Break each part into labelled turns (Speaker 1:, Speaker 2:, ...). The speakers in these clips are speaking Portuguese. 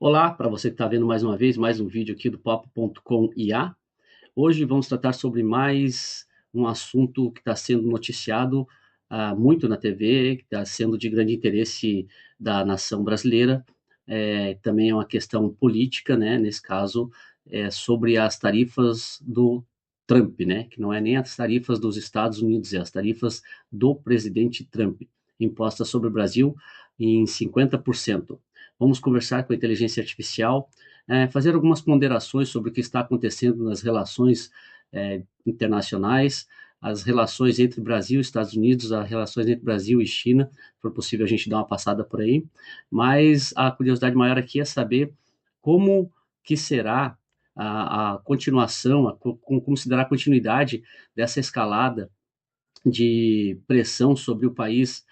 Speaker 1: Olá, para você que está vendo mais uma vez, mais um vídeo aqui do Papo.com IA. Hoje vamos tratar sobre mais um assunto que está sendo noticiado muito na TV, que está sendo de grande interesse da nação brasileira. Também é uma questão política, né? Nesse caso, sobre as tarifas do Trump, né? Que não é nem as tarifas dos Estados Unidos, é as tarifas do presidente Trump, impostas sobre o Brasil em 50%. Vamos conversar com a inteligência artificial, fazer algumas ponderações sobre o que está acontecendo nas relações internacionais, as relações entre Brasil e Estados Unidos, as relações entre Brasil e China. Se for possível, a gente dá uma passada por aí. Mas a curiosidade maior aqui é saber como que será a continuação, como se dará a continuidade dessa escalada de pressão sobre o país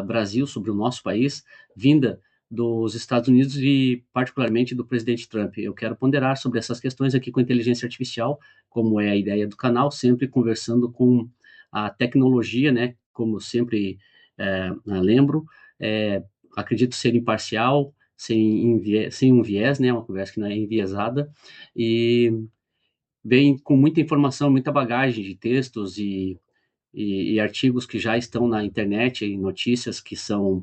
Speaker 1: Brasil, sobre o nosso país, vinda dos Estados Unidos e particularmente do presidente Trump. Eu quero ponderar sobre essas questões aqui com a inteligência artificial, como é a ideia do canal, sempre conversando com a tecnologia, né? Como sempre lembro, acredito ser imparcial, sem um viés, né? Uma conversa que não é enviesada e vem com muita informação, muita bagagem de textos e artigos que já estão na internet, e notícias que são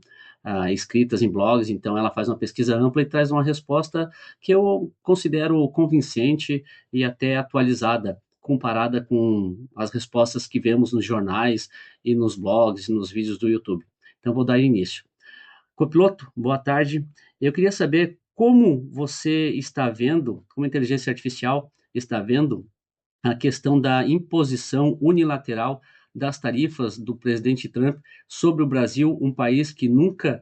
Speaker 1: escritas em blogs. Então ela faz uma pesquisa ampla e traz uma resposta que eu considero convincente e até atualizada, comparada com as respostas que vemos nos jornais e nos blogs e nos vídeos do YouTube. Então vou dar início. Copiloto, boa tarde. Eu queria saber como você está vendo, como a inteligência artificial está vendo a questão da imposição unilateral das tarifas do presidente Trump sobre o Brasil, um país que nunca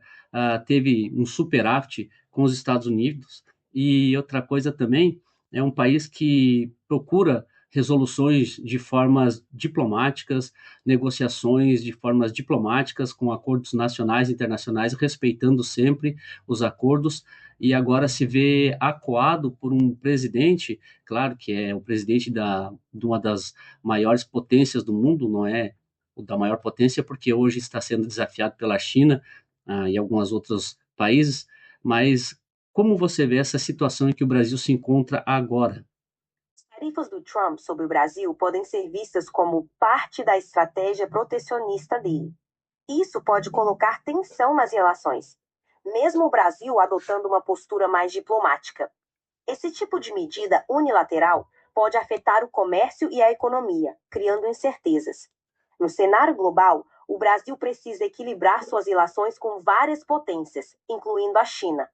Speaker 1: teve um superávit com os Estados Unidos. E outra coisa também, é um país que procura resoluções de formas diplomáticas, negociações de formas diplomáticas com acordos nacionais e internacionais, respeitando sempre os acordos, e agora se vê acuado por um presidente, claro que é o presidente de uma das maiores potências do mundo, não é o da maior potência, porque hoje está sendo desafiado pela China e alguns outros países, mas como você vê essa situação em que o Brasil se encontra agora?
Speaker 2: As tarifas do Trump sobre o Brasil podem ser vistas como parte da estratégia protecionista dele. Isso pode colocar tensão nas relações, mesmo o Brasil adotando uma postura mais diplomática. Esse tipo de medida unilateral pode afetar o comércio e a economia, criando incertezas. No cenário global, o Brasil precisa equilibrar suas relações com várias potências, incluindo a China.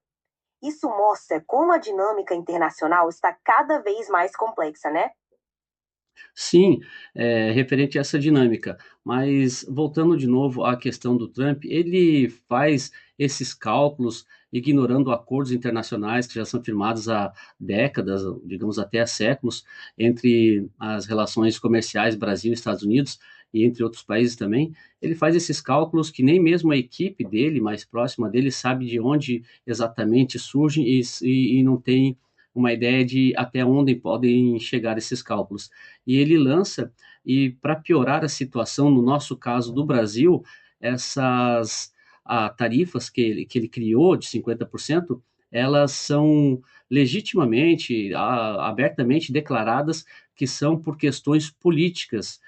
Speaker 2: Isso mostra como a dinâmica internacional está cada vez mais complexa, né?
Speaker 1: Sim, referente a essa dinâmica, mas voltando de novo à questão do Trump, ele faz esses cálculos ignorando acordos internacionais que já são firmados há décadas, digamos até há séculos, entre as relações comerciais Brasil e Estados Unidos e entre outros países também. Ele faz esses cálculos que nem mesmo a equipe dele, mais próxima dele, sabe de onde exatamente surgem e não tem uma ideia de até onde podem chegar esses cálculos. E ele lança, e para piorar a situação, no nosso caso do Brasil, essas tarifas que ele criou de 50%, elas são legitimamente, abertamente declaradas que são por questões políticas.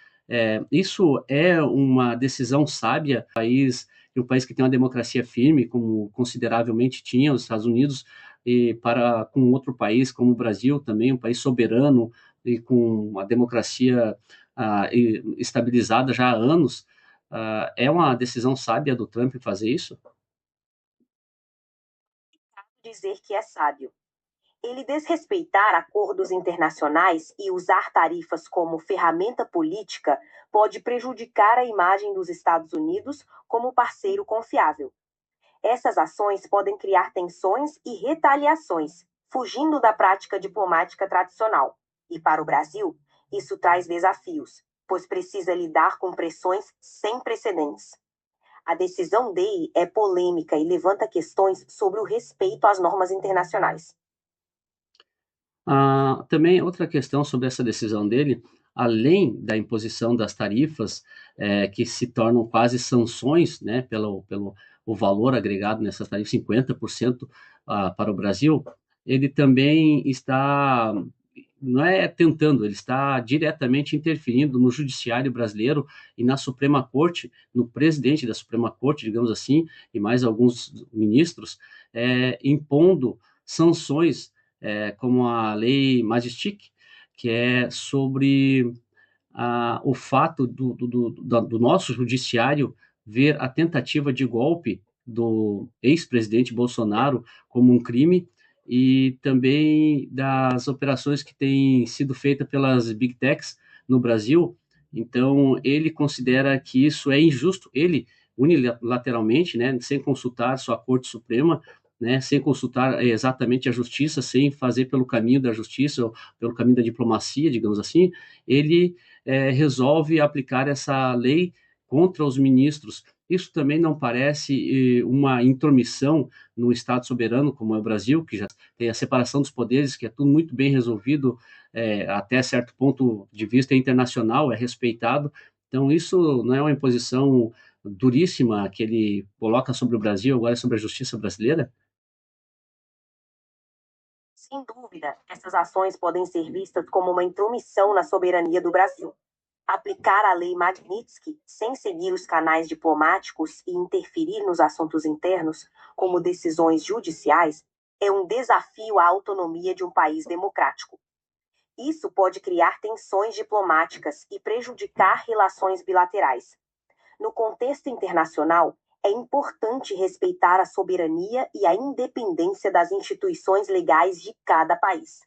Speaker 1: Isso é uma decisão sábia, um país que tem uma democracia firme, como consideravelmente tinha os Estados Unidos, e para com outro país como o Brasil também, um país soberano, e com uma democracia estabilizada já há anos, é uma decisão sábia do Trump fazer isso?
Speaker 2: Dizer que é sábio. Ele desrespeitar acordos internacionais e usar tarifas como ferramenta política pode prejudicar a imagem dos Estados Unidos como parceiro confiável. Essas ações podem criar tensões e retaliações, fugindo da prática diplomática tradicional. E para o Brasil, isso traz desafios, pois precisa lidar com pressões sem precedentes. A decisão dele é polêmica e levanta questões sobre o respeito às normas internacionais.
Speaker 1: Também outra questão sobre essa decisão dele, além da imposição das tarifas, que se tornam quase sanções, né, pelo o valor agregado nessas tarifas, 50% para o Brasil, ele também está, não é tentando, ele está diretamente interferindo no judiciário brasileiro e na Suprema Corte, no presidente da Suprema Corte, digamos assim, e mais alguns ministros, impondo sanções, como a Lei Majestic, que é sobre o fato do nosso judiciário ver a tentativa de golpe do ex-presidente Bolsonaro como um crime e também das operações que têm sido feitas pelas Big Techs no Brasil. Então, ele considera que isso é injusto, ele unilateralmente, né, sem consultar sua Corte Suprema, né, sem consultar exatamente a justiça, sem fazer pelo caminho da justiça ou pelo caminho da diplomacia, digamos assim, ele resolve aplicar essa lei contra os ministros. Isso também não parece uma intromissão no Estado soberano, como é o Brasil, que já tem a separação dos poderes, que é tudo muito bem resolvido, até certo ponto de vista internacional, é respeitado. Então, isso não é uma imposição duríssima que ele coloca sobre o Brasil, agora sobre a justiça brasileira?
Speaker 2: Sem dúvida, essas ações podem ser vistas como uma intromissão na soberania do Brasil. Aplicar a lei Magnitsky sem seguir os canais diplomáticos e interferir nos assuntos internos, como decisões judiciais, é um desafio à autonomia de um país democrático. Isso pode criar tensões diplomáticas e prejudicar relações bilaterais. No contexto internacional, é importante respeitar a soberania e a independência das instituições legais de cada país.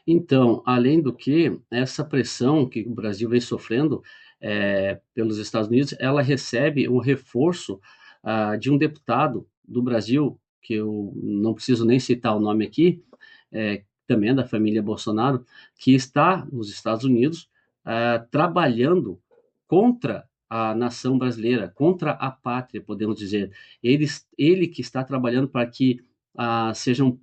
Speaker 1: Então, além do que, essa pressão que o Brasil vem sofrendo pelos Estados Unidos, ela recebe um reforço de um deputado do Brasil, que eu não preciso nem citar o nome aqui, também é da família Bolsonaro, que está nos Estados Unidos trabalhando contra a nação brasileira, contra a pátria, podemos dizer. Ele que está trabalhando para que sejam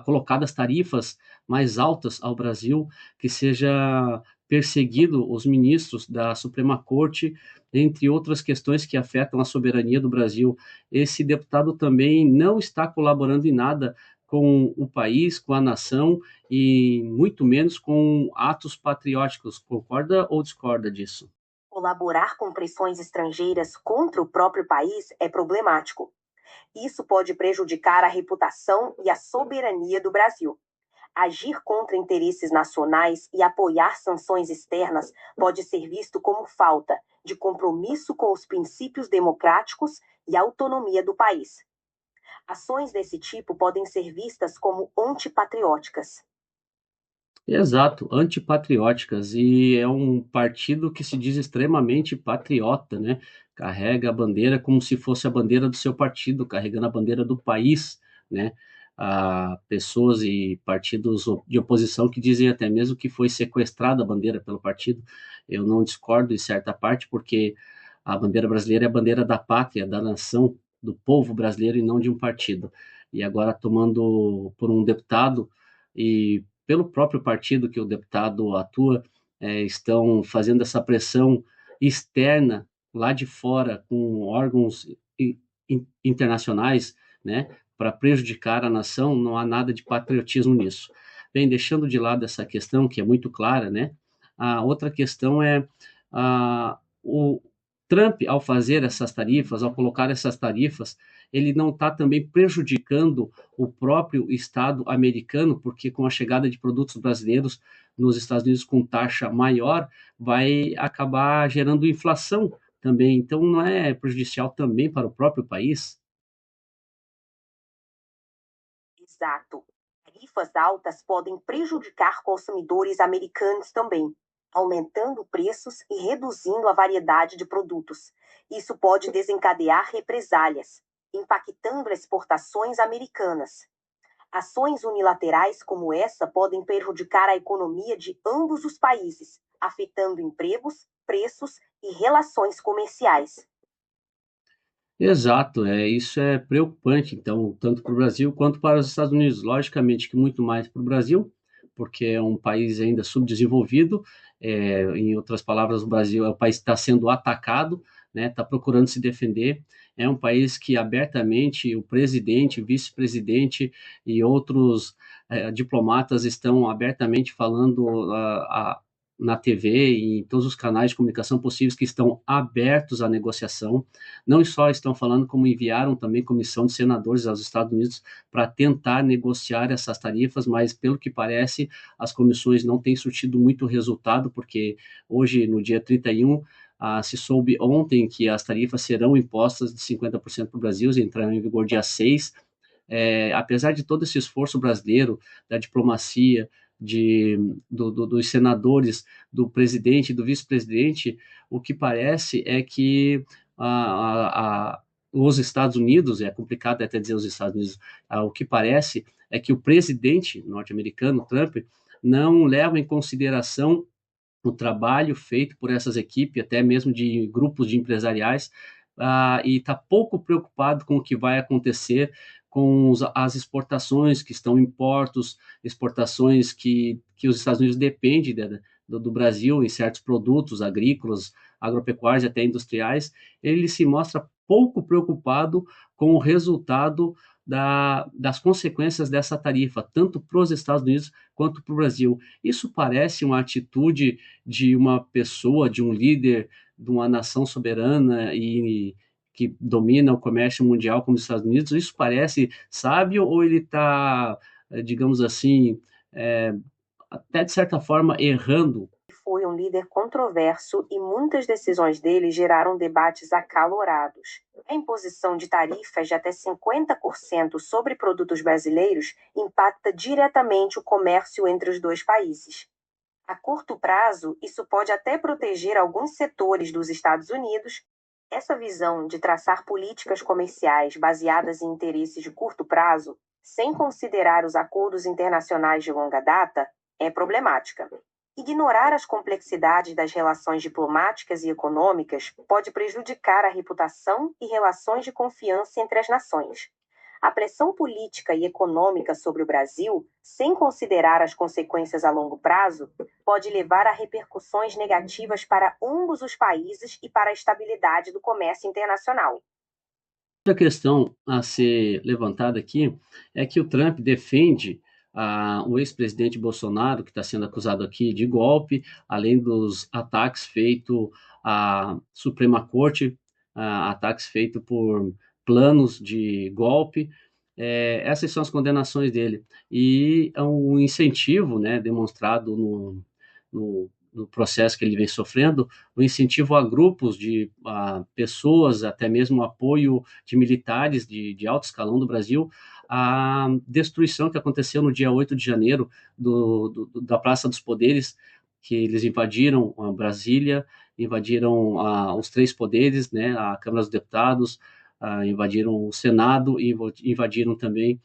Speaker 1: colocadas tarifas mais altas ao Brasil, que seja perseguido os ministros da Suprema Corte, entre outras questões que afetam a soberania do Brasil. Esse deputado também não está colaborando em nada com o país, com a nação e muito menos com atos patrióticos. Concorda ou discorda disso?
Speaker 2: Colaborar com pressões estrangeiras contra o próprio país é problemático. Isso pode prejudicar a reputação e a soberania do Brasil. Agir contra interesses nacionais e apoiar sanções externas pode ser visto como falta de compromisso com os princípios democráticos e a autonomia do país. Ações desse tipo podem ser vistas como antipatrióticas.
Speaker 1: Exato, antipatrióticas, e é um partido que se diz extremamente patriota, né? Carrega a bandeira como se fosse a bandeira do seu partido, carregando a bandeira do país, né? Há pessoas e partidos de oposição que dizem até mesmo que foi sequestrada a bandeira pelo partido. Eu não discordo em certa parte, porque a bandeira brasileira é a bandeira da pátria, da nação, do povo brasileiro e não de um partido. E agora tomando por um deputado e pelo próprio partido que o deputado atua, estão fazendo essa pressão externa lá de fora com órgãos internacionais, né, para prejudicar a nação. Não há nada de patriotismo nisso. Bem, deixando de lado essa questão que é muito clara, né, a outra questão é o Trump, ao fazer essas tarifas, ao colocar essas tarifas, ele não está também prejudicando o próprio Estado americano, porque com a chegada de produtos brasileiros nos Estados Unidos com taxa maior, vai acabar gerando inflação também. Então, não é prejudicial também para o próprio país?
Speaker 2: Exato. Tarifas altas podem prejudicar consumidores americanos também, aumentando preços e reduzindo a variedade de produtos. Isso pode desencadear represálias, impactando exportações americanas. Ações unilaterais como essa podem prejudicar a economia de ambos os países, afetando empregos, preços e relações comerciais.
Speaker 1: Exato, isso é preocupante, então, tanto para o Brasil quanto para os Estados Unidos. Logicamente que muito mais para o Brasil, porque é um país ainda subdesenvolvido. Em outras palavras, o Brasil é o país que está sendo atacado, né, está procurando se defender. É um país que abertamente o presidente, o vice-presidente e outros diplomatas estão abertamente falando na TV e em todos os canais de comunicação possíveis que estão abertos à negociação. Não só estão falando, como enviaram também comissão de senadores aos Estados Unidos para tentar negociar essas tarifas, mas pelo que parece, as comissões não têm surtido muito resultado, porque hoje, no dia 31, se soube ontem que as tarifas serão impostas de 50% para o Brasil, entrarão em vigor dia 6. Apesar de todo esse esforço brasileiro, da diplomacia, dos senadores, do presidente, do vice-presidente, o que parece é que os Estados Unidos, é complicado até dizer os Estados Unidos, o que parece é que o presidente norte-americano, Trump, não leva em consideração o trabalho feito por essas equipes, até mesmo de grupos de empresariais, e está pouco preocupado com o que vai acontecer com as exportações que estão em portos, exportações que os Estados Unidos dependem do Brasil em certos produtos agrícolas, agropecuários e até industriais. Ele se mostra pouco preocupado com o resultado das consequências dessa tarifa, tanto para os Estados Unidos quanto para o Brasil. Isso parece uma atitude de uma pessoa, de um líder, de uma nação soberana e que domina o comércio mundial como os Estados Unidos. Isso parece sábio ou ele está, digamos assim, até de certa forma errando?
Speaker 2: Foi um líder controverso e muitas decisões dele geraram debates acalorados. A imposição de tarifas de até 50% sobre produtos brasileiros impacta diretamente o comércio entre os dois países. A curto prazo, isso pode até proteger alguns setores dos Estados Unidos. Essa visão de traçar políticas comerciais baseadas em interesses de curto prazo, sem considerar os acordos internacionais de longa data, é problemática. Ignorar as complexidades das relações diplomáticas e econômicas pode prejudicar a reputação e relações de confiança entre as nações. A pressão política e econômica sobre o Brasil, sem considerar as consequências a longo prazo, pode levar a repercussões negativas para ambos os países e para a estabilidade do comércio internacional.
Speaker 1: Outra questão a ser levantada aqui é que o Trump defende o ex-presidente Bolsonaro, que está sendo acusado aqui de golpe, além dos ataques feitos à Suprema Corte, ataques feitos por planos de golpe. Essas são as condenações dele. E é um incentivo, né, demonstrado no processo que ele vem sofrendo, o incentivo a grupos de pessoas, até mesmo apoio de militares de alto escalão do Brasil, a destruição que aconteceu no dia 8 de janeiro da Praça dos Poderes, que eles invadiram Brasília, invadiram os três poderes, né, a Câmara dos Deputados, invadiram o Senado e invadiram também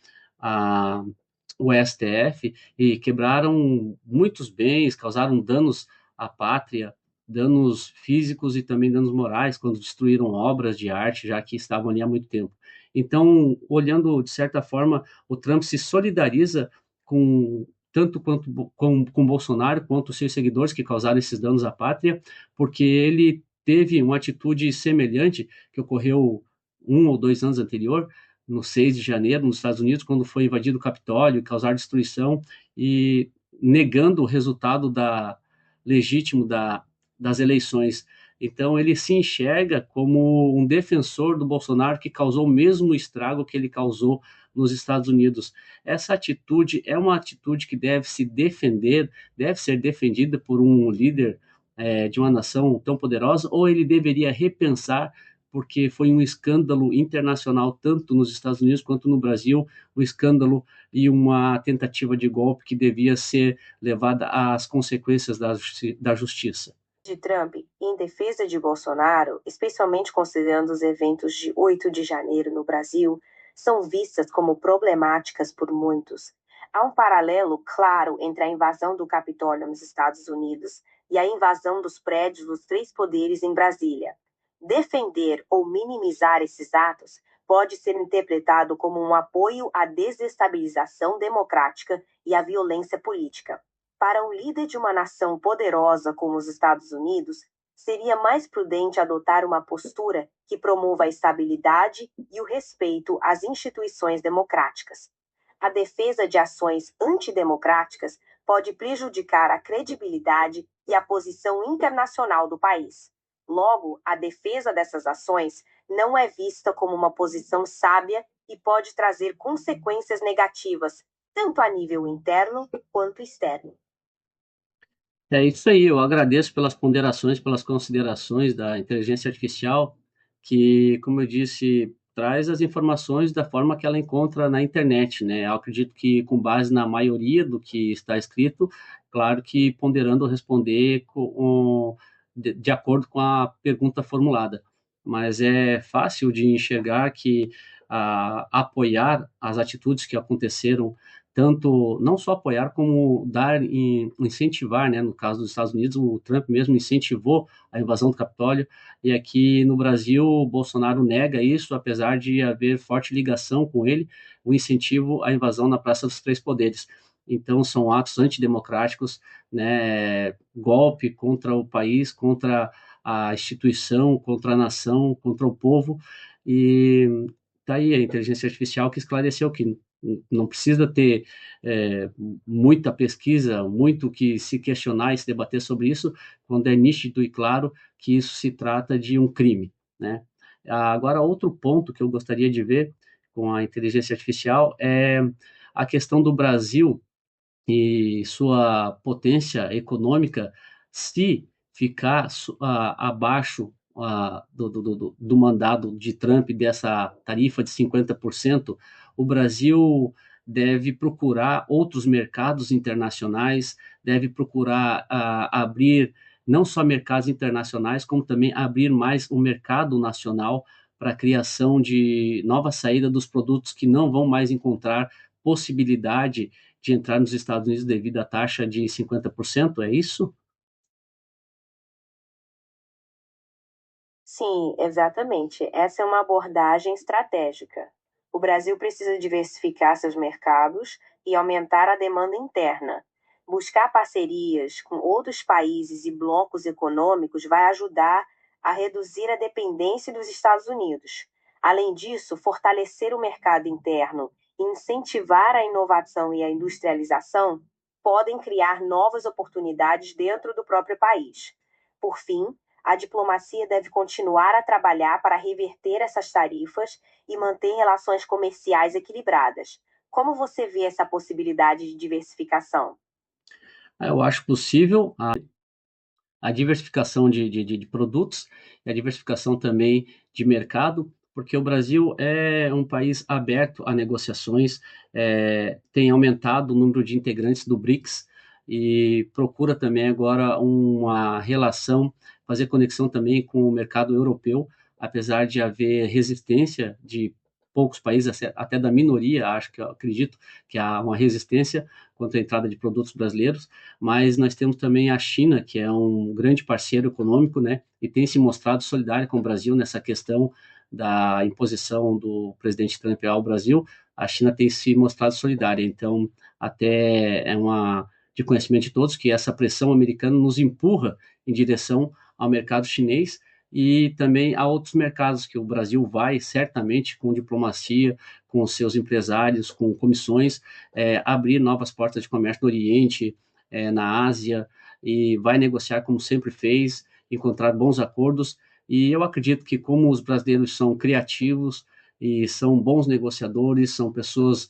Speaker 1: o STF e quebraram muitos bens, causaram danos à pátria, danos físicos e também danos morais, quando destruíram obras de arte, já que estavam ali há muito tempo. Então, olhando de certa forma, o Trump se solidariza com tanto quanto com Bolsonaro, quanto os seus seguidores que causaram esses danos à pátria, porque ele teve uma atitude semelhante que ocorreu 1 ou 2 anos anterior, no 6 de janeiro, nos Estados Unidos, quando foi invadido o Capitólio e causar destruição, e negando o resultado legítimo das eleições. Então, ele se enxerga como um defensor do Bolsonaro que causou o mesmo estrago que ele causou nos Estados Unidos. Essa atitude é uma atitude que deve se defender, deve ser defendida por um líder de uma nação tão poderosa, ou ele deveria repensar, porque foi um escândalo internacional, tanto nos Estados Unidos quanto no Brasil, um escândalo e uma tentativa de golpe que devia ser levada às consequências da justiça.
Speaker 2: De Trump em defesa de Bolsonaro, especialmente considerando os eventos de 8 de janeiro no Brasil, são vistas como problemáticas por muitos. Há um paralelo claro entre a invasão do Capitólio nos Estados Unidos e a invasão dos prédios dos três poderes em Brasília. Defender ou minimizar esses atos pode ser interpretado como um apoio à desestabilização democrática e à violência política. Para um líder de uma nação poderosa como os Estados Unidos, seria mais prudente adotar uma postura que promova a estabilidade e o respeito às instituições democráticas. A defesa de ações antidemocráticas pode prejudicar a credibilidade e a posição internacional do país. Logo, a defesa dessas ações não é vista como uma posição sábia e pode trazer consequências negativas, tanto a nível interno quanto externo.
Speaker 1: É isso aí, eu agradeço pelas ponderações, pelas considerações da inteligência artificial, que, como eu disse, traz as informações da forma que ela encontra na internet, né? Eu acredito que com base na maioria do que está escrito, claro que ponderando responder de acordo com a pergunta formulada. Mas é fácil de enxergar que apoiar as atitudes que aconteceram tanto não só apoiar como dar incentivar, né? No caso dos Estados Unidos, o Trump mesmo incentivou a invasão do Capitólio e aqui no Brasil o Bolsonaro nega isso, apesar de haver forte ligação com ele, o incentivo à invasão na Praça dos Três Poderes. Então são atos antidemocráticos, né? Golpe contra o país, contra a instituição, contra a nação, contra o povo e tá aí a inteligência artificial que esclareceu que não precisa ter muita pesquisa, muito que se questionar e se debater sobre isso, quando é nítido e claro que isso se trata de um crime, né? Agora, outro ponto que eu gostaria de ver com a inteligência artificial é a questão do Brasil e sua potência econômica, se ficar abaixo do mandado de Trump dessa tarifa de 50%, o Brasil deve procurar outros mercados internacionais, deve procurar abrir não só mercados internacionais, como também abrir mais o mercado nacional para a criação de nova saída dos produtos que não vão mais encontrar possibilidade de entrar nos Estados Unidos devido à taxa de 50%, é isso?
Speaker 2: Sim, exatamente. Essa é uma abordagem estratégica. O Brasil precisa diversificar seus mercados e aumentar a demanda interna. Buscar parcerias com outros países e blocos econômicos vai ajudar a reduzir a dependência dos Estados Unidos. Além disso, fortalecer o mercado interno e incentivar a inovação e a industrialização podem criar novas oportunidades dentro do próprio país. Por fim, a diplomacia deve continuar a trabalhar para reverter essas tarifas e manter relações comerciais equilibradas. Como você vê essa possibilidade de diversificação?
Speaker 1: Eu acho possível a diversificação de produtos e a diversificação também de mercado, porque o Brasil é um país aberto a negociações, tem aumentado o número de integrantes do BRICS e procura também agora uma relação, fazer conexão também com o mercado europeu, apesar de haver resistência de poucos países, até da minoria, acho que eu acredito que há uma resistência contra a entrada de produtos brasileiros, mas nós temos também a China, que é um grande parceiro econômico, né, e tem se mostrado solidária com o Brasil nessa questão da imposição do presidente Trump ao Brasil. A China tem se mostrado solidária, então até é uma de conhecimento de todos que essa pressão americana nos empurra em direção ao mercado chinês e também a outros mercados que o Brasil vai certamente com diplomacia, com os seus empresários, com comissões, abrir novas portas de comércio no Oriente, na Ásia, e vai negociar como sempre fez, encontrar bons acordos. E eu acredito que, como os brasileiros são criativos e são bons negociadores, são pessoas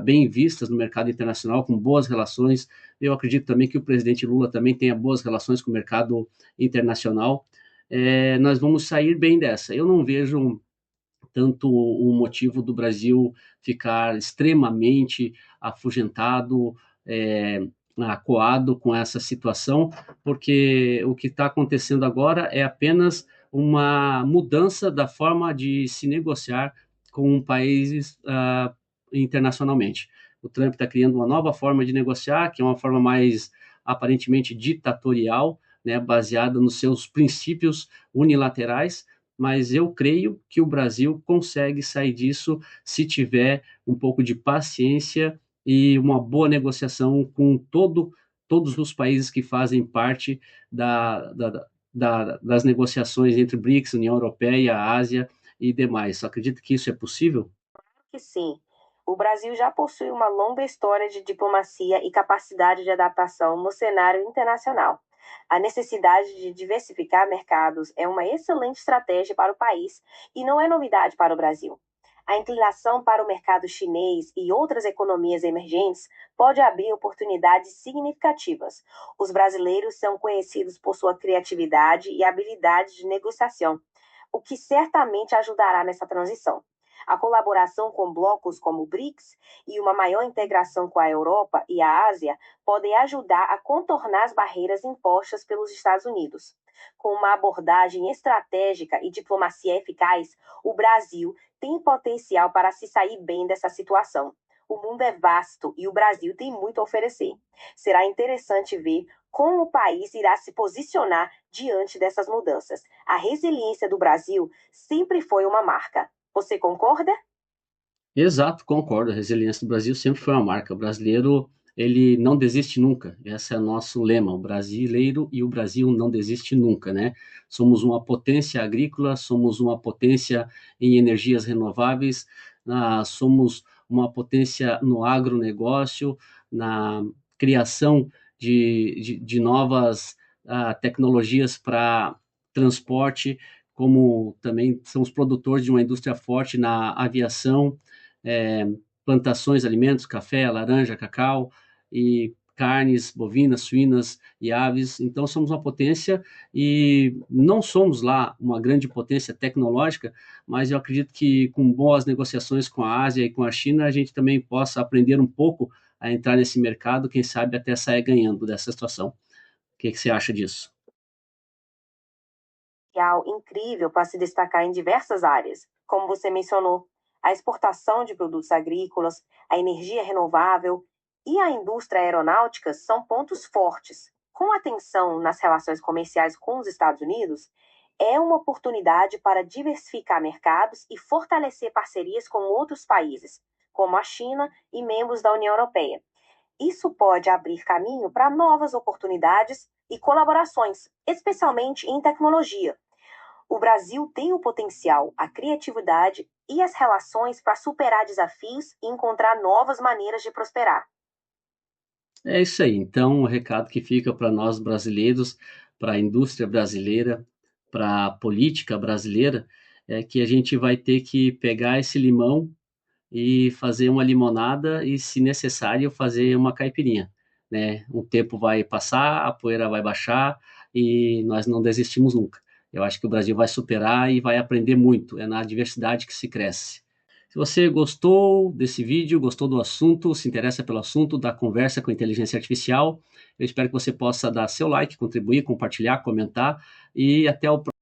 Speaker 1: bem vistas no mercado internacional, com boas relações, eu acredito também que o presidente Lula também tenha boas relações com o mercado internacional. Nós vamos sair bem dessa. Eu não vejo tanto o motivo do Brasil ficar extremamente afugentado, acuado com essa situação, porque o que está acontecendo agora é apenas uma mudança da forma de se negociar com países internacionalmente. O Trump está criando uma nova forma de negociar, que é uma forma mais aparentemente ditatorial, né, baseada nos seus princípios unilaterais, mas eu creio que o Brasil consegue sair disso se tiver um pouco de paciência e uma boa negociação com todos os países que fazem parte das negociações entre BRICS, União Europeia, Ásia e demais. Acredita que isso é possível?
Speaker 2: Que sim. O Brasil já possui uma longa história de diplomacia e capacidade de adaptação no cenário internacional. A necessidade de diversificar mercados é uma excelente estratégia para o país e não é novidade para o Brasil. A inclinação para o mercado chinês e outras economias emergentes pode abrir oportunidades significativas. Os brasileiros são conhecidos por sua criatividade e habilidade de negociação, o que certamente ajudará nessa transição. A colaboração com blocos como o BRICS e uma maior integração com a Europa e a Ásia podem ajudar a contornar as barreiras impostas pelos Estados Unidos. Com uma abordagem estratégica e diplomacia eficaz, o Brasil tem potencial para se sair bem dessa situação. O mundo é vasto e o Brasil tem muito a oferecer. Será interessante ver como o país irá se posicionar diante dessas mudanças. A resiliência do Brasil sempre foi uma marca. Você concorda?
Speaker 1: Exato, concordo. A resiliência do Brasil sempre foi uma marca. O brasileiro, ele não desiste nunca. Esse é o nosso lema. O brasileiro e o Brasil não desiste nunca, né? Somos uma potência agrícola, somos uma potência em energias renováveis, somos uma potência no agronegócio, na criação de novas tecnologias para transporte, como também somos produtores de uma indústria forte na aviação, é, plantações, alimentos, café, laranja, cacau e carnes bovinas, suínas e aves. Então somos uma potência e não somos lá uma grande potência tecnológica, mas eu acredito que com boas negociações com a Ásia e com a China a gente também possa aprender um pouco a entrar nesse mercado, quem sabe até sair ganhando dessa situação. O que você acha disso?
Speaker 2: Incrível para se destacar em diversas áreas, como você mencionou, a exportação de produtos agrícolas, a energia renovável e a indústria aeronáutica são pontos fortes. Com atenção nas relações comerciais com os Estados Unidos, é uma oportunidade para diversificar mercados e fortalecer parcerias com outros países, como a China e membros da União Europeia. Isso pode abrir caminho para novas oportunidades e colaborações, especialmente em tecnologia. O Brasil tem o potencial, a criatividade e as relações para superar desafios e encontrar novas maneiras de prosperar.
Speaker 1: É isso aí. Então, o recado que fica para nós brasileiros, para a indústria brasileira, para a política brasileira, é que a gente vai ter que pegar esse limão e fazer uma limonada e, se necessário, fazer uma caipirinha, né? O tempo vai passar, a poeira vai baixar e nós não desistimos nunca. Eu acho que o Brasil vai superar e vai aprender muito. É na diversidade que se cresce. Se você gostou desse vídeo, gostou do assunto, se interessa pelo assunto da conversa com a inteligência artificial, eu espero que você possa dar seu like, contribuir, compartilhar, comentar e até o próximo.